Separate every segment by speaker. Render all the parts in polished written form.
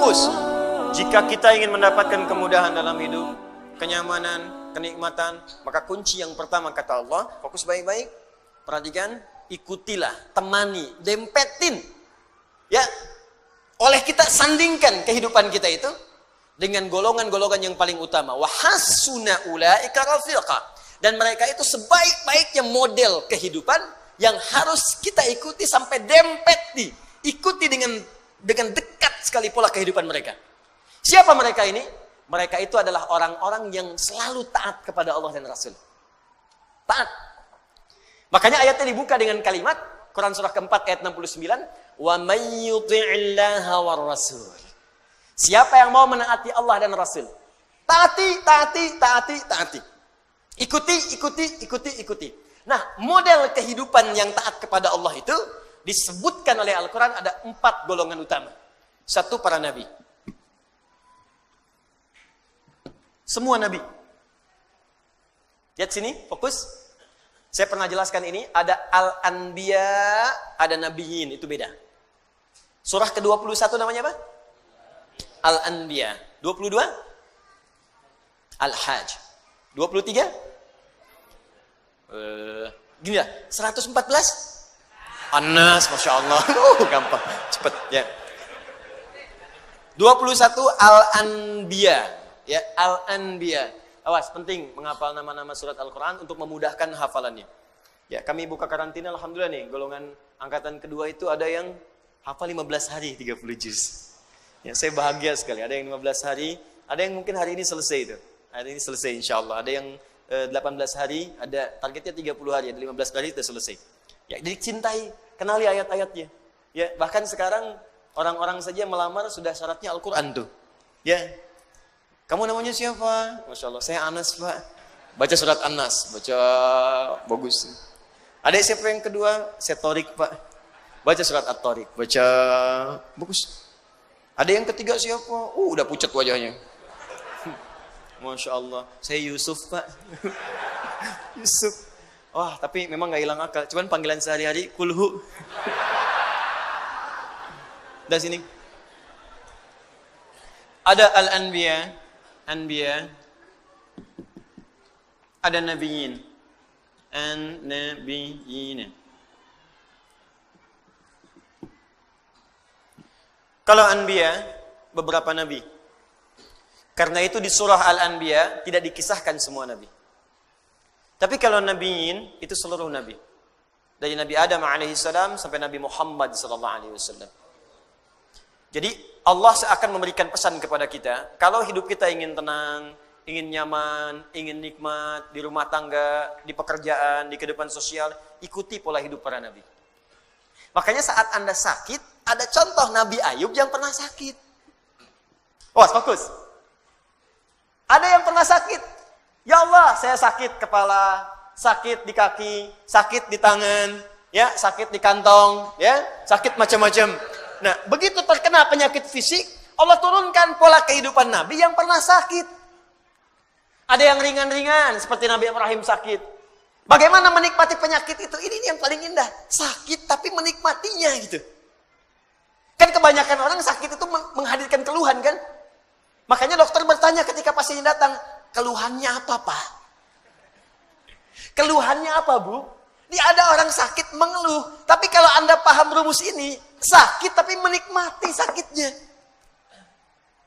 Speaker 1: Fokus. Jika kita ingin mendapatkan kemudahan dalam hidup, kenyamanan, kenikmatan, maka kunci yang pertama kata Allah, fokus baik-baik, perhatikan, ikutilah, temani, dempetin. Ya, oleh kita sandingkan kehidupan kita itu dengan golongan-golongan yang paling utama. Wa hasuna ulaika rafiqa. Dan mereka itu sebaik-baiknya model kehidupan yang harus kita ikuti sampai dempet ikuti dengan dekat sekali pola kehidupan mereka. Siapa mereka ini? Mereka itu adalah orang-orang yang selalu taat kepada Allah dan Rasul. Taat. Makanya ayatnya dibuka dengan kalimat Quran surah keempat ayat 69, wa may yuti'illaha war rasul. Siapa yang mau menaati Allah dan Rasul? Taati. Ikuti. Nah, model kehidupan yang taat kepada Allah itu disebutkan oleh Al-Quran ada 4 golongan utama. 1, para nabi. Semua nabi. Lihat sini, fokus. Saya pernah jelaskan ini, ada Al-Anbiya, ada Nabiyin, itu beda. Surah ke-21 namanya apa? Al-Anbiya. 22? Al-Hajj. 23? Gini lah, 114? Anas, Masya Allah. Gampang, cepet ya. 21 Al-Anbiya. Ya, Al-Anbiya. Awas, penting menghafal nama-nama surat Al-Quran untuk memudahkan hafalannya. Ya, kami buka karantina, alhamdulillah nih, golongan angkatan kedua itu ada yang hafal 15 hari 30 juz. Ya, saya bahagia sekali. Ada yang 15 hari, ada yang mungkin hari ini selesai itu. Hari ini selesai insya Allah. Ada yang 18 hari, ada targetnya 30 hari, ada 15 hari sudah selesai. Ya, dicintai, kenali ayat-ayatnya. Ya, bahkan sekarang orang-orang saja melamar sudah syaratnya Al-Quran tuh. Ya, kamu namanya siapa? Masya Allah, saya Anas Pak. Baca surat Anas, baca bagus. Ada siapa yang kedua? Saya Torik Pak. Baca surat At-Torik, baca bagus. Ada yang ketiga siapa? Udah pucat wajahnya. Masya Allah, saya Yusuf Pak. Yusuf. Wah, tapi memang gak hilang akal. Cuman panggilan sehari-hari, kulhu. Dari sini. Ada Al-Anbiya, Anbiya. Ada Nabiyin. An-Nabiyin. Kalau Anbiya, beberapa Nabi. Karena itu di surah Al-Anbiya tidak dikisahkan semua Nabi. Tapi kalau Nabiyin, itu seluruh Nabi. Dari Nabi Adam alaihissalam sampai Nabi Muhammad sallallahu alaihi wasallam. Jadi Allah akan memberikan pesan kepada kita. Kalau hidup kita ingin tenang, ingin nyaman, ingin nikmat, di rumah tangga, di pekerjaan, di kehidupan sosial, ikuti pola hidup para Nabi. Makanya saat Anda sakit, ada contoh Nabi Ayub yang pernah sakit. Fokus. Ada yang pernah sakit. Ya Allah, saya sakit kepala, sakit di kaki, sakit di tangan, ya, sakit di kantong, ya, sakit macam-macam. Nah, begitu terkena penyakit fisik, Allah turunkan pola kehidupan Nabi yang pernah sakit. Ada yang ringan-ringan, seperti Nabi Ibrahim sakit. Bagaimana menikmati penyakit itu? Ini yang paling indah. Sakit tapi menikmatinya gitu. Kan kebanyakan orang sakit itu menghadirkan keluhan kan? Makanya dokter bertanya ketika pasien datang, keluhannya apa Pak? Keluhannya apa Bu? Ini ada orang sakit mengeluh. Tapi kalau Anda paham rumus ini, sakit tapi menikmati sakitnya.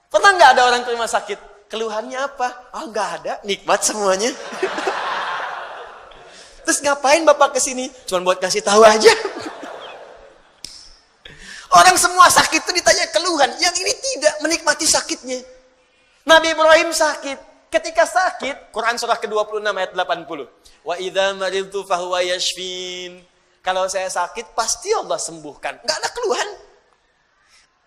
Speaker 1: Pernah nggak ada orang terima sakit? Keluhannya apa? Nggak ada, nikmat semuanya. Terus ngapain Bapak kesini? Cuma buat kasih tahu aja. Orang semua sakit itu ditanya keluhan, yang ini tidak menikmati sakitnya. Nabi Ibrahim sakit. Ketika sakit, Quran surah ke-26 ayat 80. Wa idza maridtu fahuwa yashfin. Kalau saya sakit, pasti Allah sembuhkan. Enggak ada keluhan.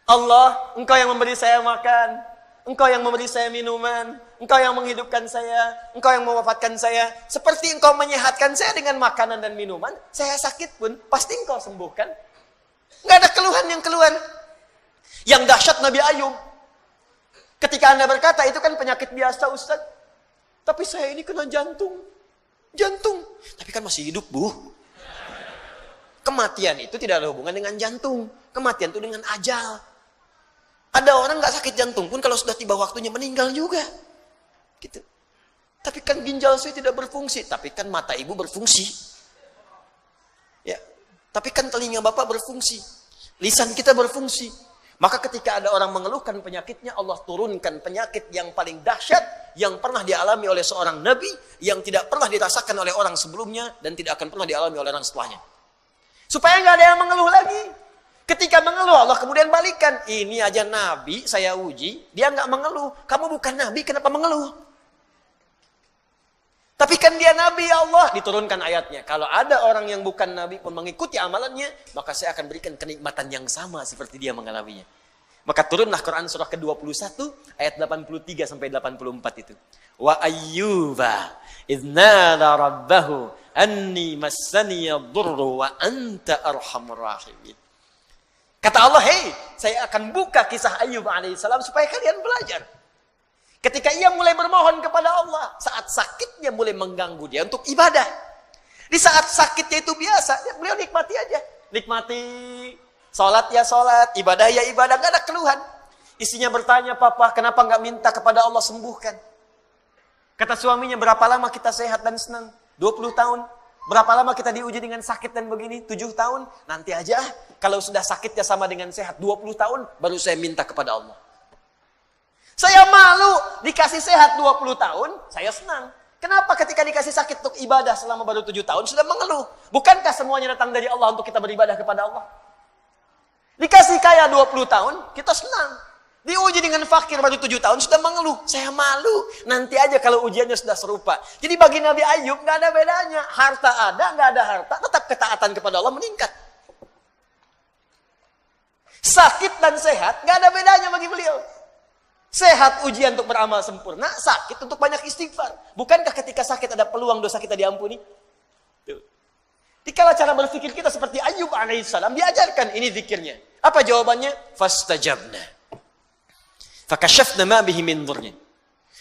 Speaker 1: Allah, Engkau yang memberi saya makan. Engkau yang memberi saya minuman. Engkau yang menghidupkan saya. Engkau yang mewafatkan saya. Seperti Engkau menyehatkan saya dengan makanan dan minuman. Saya sakit pun, pasti Engkau sembuhkan. Enggak ada keluhan yang keluar. Yang dahsyat Nabi Ayub. Ketika Anda berkata, itu kan penyakit biasa Ustaz. Tapi saya ini kena jantung. Jantung. Tapi kan masih hidup Bu. Kematian itu tidak ada hubungan dengan jantung. Kematian itu dengan ajal.
Speaker 2: Ada orang nggak sakit jantung pun kalau sudah tiba waktunya meninggal juga. Gitu. Tapi kan ginjal saya tidak berfungsi, tapi kan mata ibu berfungsi. Ya, tapi kan telinga bapak berfungsi, lisan kita berfungsi. Maka ketika ada orang mengeluhkan penyakitnya, Allah turunkan penyakit yang paling dahsyat yang pernah dialami oleh seorang nabi, yang tidak pernah dirasakan oleh orang sebelumnya dan tidak akan pernah dialami oleh orang setelahnya. Supaya nggak ada yang mengeluh lagi. Ketika mengeluh, Allah kemudian balikan. Ini aja nabi saya uji, dia nggak mengeluh. Kamu bukan nabi, kenapa mengeluh? Tapi kan dia nabi, ya Allah. Diturunkan ayatnya. Kalau ada orang yang bukan nabi pun mengikuti amalannya, maka saya akan berikan kenikmatan yang sama seperti dia mengalaminya. Maka turunlah Quran surah ke-21 ayat 83 sampai 84 itu. Wa ayyuba idznada rabbahu anni massani yadurru wa anta arhamur rahimin. Kata Allah, hei, saya akan buka kisah Ayyub alaihissalam supaya kalian belajar. Ketika ia mulai bermohon kepada Allah, saat sakitnya mulai mengganggu dia untuk ibadah. Di saat sakitnya itu biasa, beliau nikmati aja. Nikmati, sholat ya sholat, ibadah ya ibadah, gak ada keluhan. Istrinya bertanya, papa kenapa gak minta kepada Allah sembuhkan? Kata suaminya, berapa lama kita sehat dan senang? 20 tahun. Berapa lama kita diuji dengan sakit dan begini? 7 tahun. Nanti aja, kalau sudah sakitnya sama dengan sehat 20 tahun, baru saya minta kepada Allah. Saya malu dikasih sehat 20 tahun, saya senang. Kenapa ketika dikasih sakit untuk ibadah selama baru 7 tahun sudah mengeluh? Bukankah semuanya datang dari Allah untuk kita beribadah kepada Allah? Dikasih kaya 20 tahun, kita senang. Diuji dengan fakir baru 7 tahun sudah mengeluh. Saya malu. Nanti aja kalau ujiannya sudah serupa. Jadi bagi Nabi Ayyub nggak ada bedanya. Harta ada, nggak ada harta, tetap ketaatan kepada Allah meningkat. Sakit dan sehat nggak ada bedanya bagi beliau. Sehat ujian untuk beramal sempurna, sakit untuk banyak istighfar. Bukankah ketika sakit ada peluang dosa kita diampuni? Tuh. Dikala cara berpikir kita seperti Ayyub alaihissalam, diajarkan ini zikirnya. Apa jawabannya? Fastajabna. Fakashafna ma bihi min dhurrin.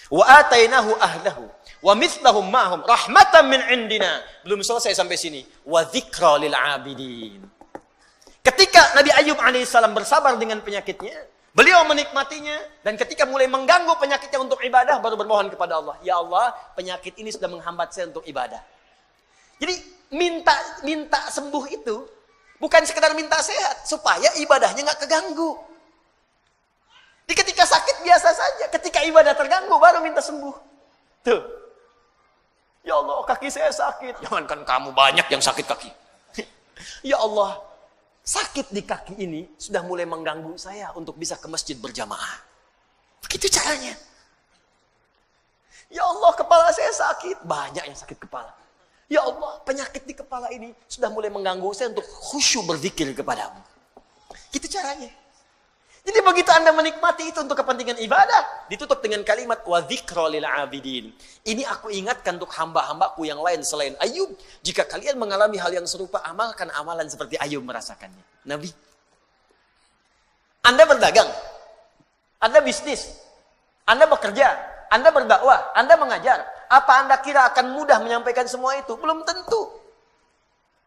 Speaker 2: Wa atainahu ahlahu. Wa mithlahum ma'hum rahmatan min indina. Belum selesai sampai sini. Wa dzikra lil abidin. Ketika Nabi Ayyub alaihissalam bersabar dengan penyakitnya, beliau menikmatinya, dan ketika mulai mengganggu penyakitnya untuk ibadah, baru bermohon kepada Allah. Ya Allah, penyakit ini sudah menghambat saya untuk ibadah. Jadi minta sembuh itu bukan sekedar minta sehat, supaya ibadahnya nggak keganggu. Di ketika sakit biasa saja, ketika ibadah terganggu baru minta sembuh. Tuh. Ya Allah, kaki saya sakit. Jangankan kamu, banyak yang sakit kaki. Ya Allah, sakit di kaki ini sudah mulai mengganggu saya untuk bisa ke masjid berjamaah. Begitu caranya. Ya Allah, kepala saya sakit. Banyak yang sakit kepala. Ya Allah, penyakit di kepala ini sudah mulai mengganggu saya untuk khusyuk berzikir kepadamu. Gitu caranya. Jadi begitu Anda menikmati itu untuk kepentingan ibadah, ditutup dengan kalimat wa dzikra lil abidin. Ini aku ingatkan untuk hamba-hambaku yang lain selain Ayyub. Jika kalian mengalami hal yang serupa, amalkan amalan seperti Ayyub merasakannya. Nabi. Anda berdagang, Anda bisnis, Anda bekerja, Anda berdakwah, Anda mengajar. Apa Anda kira akan mudah menyampaikan semua itu? Belum tentu.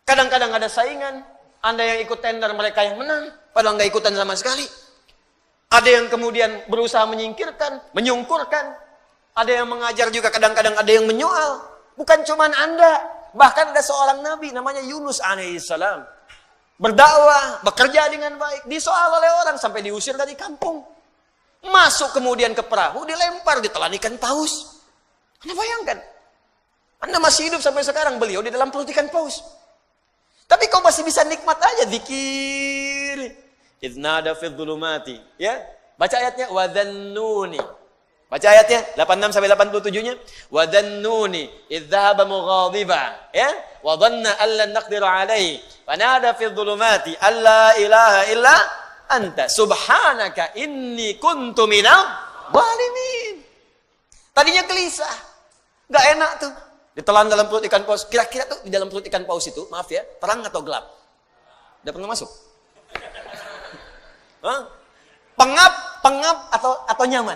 Speaker 2: Kadang-kadang ada saingan, Anda yang ikut tender, mereka yang menang, padahal nggak ikutan sama sekali. Ada yang kemudian berusaha menyingkirkan, menyungkurkan. Ada yang mengajar juga, kadang-kadang ada yang menyoal. Bukan cuma Anda, bahkan ada seorang nabi namanya Yunus alaihissalam. Berdakwah, bekerja dengan baik, disoal oleh orang sampai diusir dari kampung. Masuk kemudian ke perahu, dilempar, ditelan ikan paus. Anda bayangkan, Anda masih hidup sampai sekarang, beliau di dalam perut ikan paus. Tapi kau masih bisa nikmat aja, zikir. Idznada fi dhulumati, ya. Baca ayatnya wa dhannuni. Baca ayatnya 86 sampai 87-nya. Wa dhannuni idz dhahaba mughadiba, ya. Wa dhanna an lan naqdir alaihi. Fanada fi dhulumati alla ilaha illa anta subhanaka inni kuntu minadh dhalimin. Tadinya gelisah. Enggak enak tuh. Ditelan dalam perut ikan paus. Kira-kira tuh di dalam perut ikan paus itu, maaf ya, terang atau gelap? Udah pernah masuk? Pengap atau nyaman?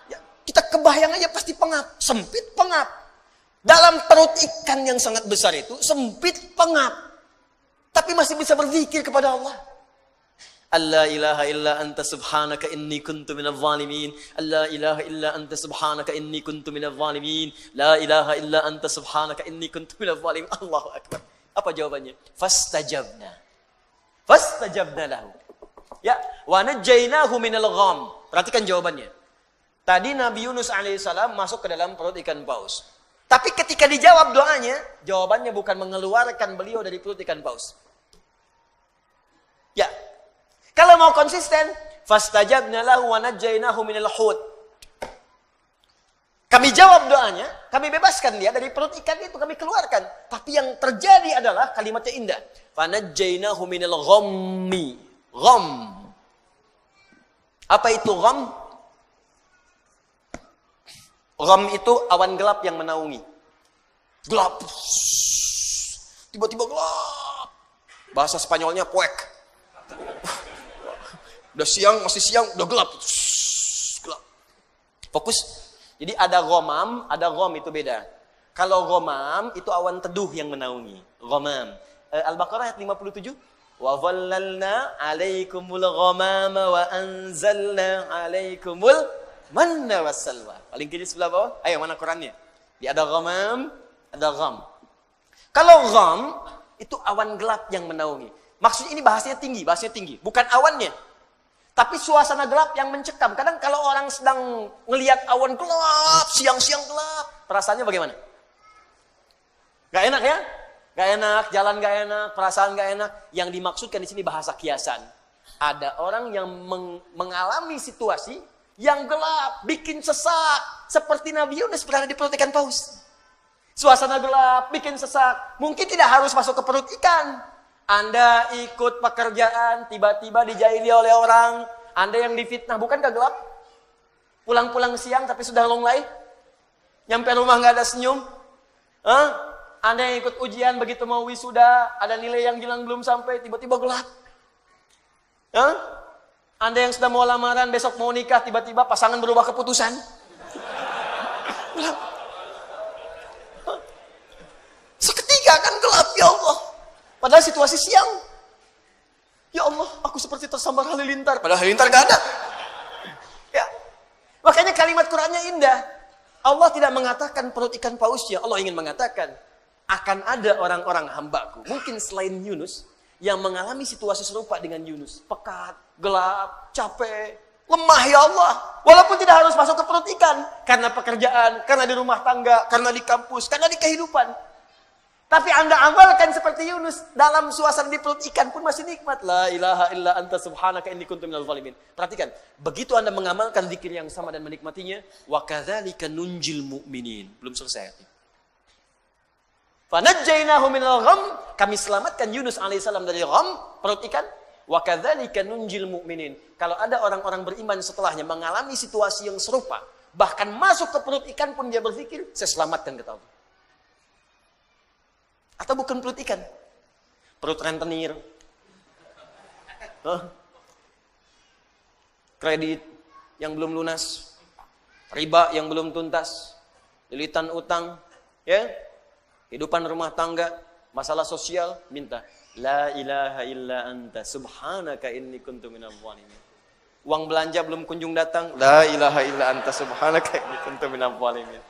Speaker 2: Ya, kita kebayang aja pasti pengap, sempit pengap. Dalam perut ikan yang sangat besar itu sempit pengap, tapi masih bisa berzikir kepada Allah. Alla ilaha illa anta subhanaka inni kuntu minadh dhalimin. Alla ilaha illa anta subhanaka inni kuntu minadh dhalimin. La ilaha illa anta subhanaka inni kuntu minadh dhalimin. Allahu akbar. Apa jawabannya? Fastajabna. Fastajabna lahu. Ya, wa najjaynahu minal gham. Perhatikan jawabannya. Tadi Nabi Yunus alaihissalam masuk ke dalam perut ikan paus. Tapi ketika dijawab doanya, jawabannya bukan mengeluarkan beliau dari perut ikan paus. Ya. Kalau mau konsisten, fastajabna lahu wa najjaynahu minal hut. Kami jawab doanya, kami bebaskan dia dari perut ikan itu, kami keluarkan. Tapi yang terjadi adalah kalimatnya indah. Fanajjaynahu minal ghammi. Gham. Apa itu gham? Gham itu awan gelap yang menaungi. Gelap. Tiba-tiba gelap. Bahasa Spanyolnya puek. Udah siang, masih siang, udah gelap. Gelap. Fokus. Jadi ada ghamam, ada gham itu beda. Kalau ghamam itu awan teduh yang menaungi. Ghamam. Al-Baqarah ayat 57. Wa dhallalna 'alaikumul ghamama wa anzalna 'alaikumul manna wassalwa. Paling kiri sebelah bawah. Ayo mana Qurannya? Di ada ghamam, ada gham. Kalau gham itu awan gelap yang menaungi. Maksudnya ini bahasanya tinggi, bukan awannya. Tapi suasana gelap yang mencekam. Kadang kalau orang sedang ngelihat awan gelap, siang-siang gelap, perasaannya bagaimana? Gak enak ya? Gak enak, jalan gak enak, perasaan gak enak. Yang dimaksudkan di sini bahasa kiasan. Ada orang yang mengalami situasi yang gelap, bikin sesak. Seperti Nabi Yunus berada di perut ikan paus. Suasana gelap, bikin sesak. Mungkin tidak harus masuk ke perut ikan. Anda ikut pekerjaan, tiba-tiba dijahili oleh orang. Anda yang difitnah, bukankah gelap? Pulang-pulang siang tapi sudah longlai. Nyampe rumah nggak ada senyum. Anda yang ikut ujian, begitu mau wisuda, ada nilai yang hilang belum sampai, tiba-tiba gelap. Anda yang sudah mau lamaran, besok mau nikah, tiba-tiba pasangan berubah keputusan. Gelap. Seketika kan gelap, ya Allah. Padahal situasi siang. Ya Allah, aku seperti tersambar halilintar. Padahal halilintar gak ada. Ya. Makanya kalimat Qur'annya indah. Allah tidak mengatakan perut ikan pausnya. Allah ingin mengatakan, akan ada orang-orang hambaku, mungkin selain Yunus, yang mengalami situasi serupa dengan Yunus. Pekat, gelap, capek, lemah ya Allah. Walaupun tidak harus masuk ke perut ikan. Karena pekerjaan, karena di rumah tangga, karena di kampus, karena di kehidupan. Tapi Anda amalkan seperti Yunus, dalam suasana di perut ikan pun masih nikmat. La ilaha illa anta subhanaka inni kuntu minadh dhalimin. Perhatikan, begitu Anda mengamalkan zikir yang sama dan menikmatinya, wa kadzalika nunjil mu'minin. Belum selesai. Fanajjaynahu minal gham, kami selamatkan Yunus alaihissalam dari gham, perut ikan. Wa kadzalika nunjil mu'minin. Kalau ada orang-orang beriman setelahnya mengalami situasi yang serupa, bahkan masuk ke perut ikan pun dia berpikir, saya selamatkan kata Allah. Atau bukan perut ikan? Perut rentenir. Kredit yang belum lunas. Riba yang belum tuntas. Lilitan utang. Ya. Kehidupan rumah tangga. Masalah sosial. Minta. La ilaha illa anta subhanaka inni kuntu minadh dhalimin. Uang belanja belum kunjung datang. La ilaha illa anta subhanaka inni kuntu minadh dhalimin.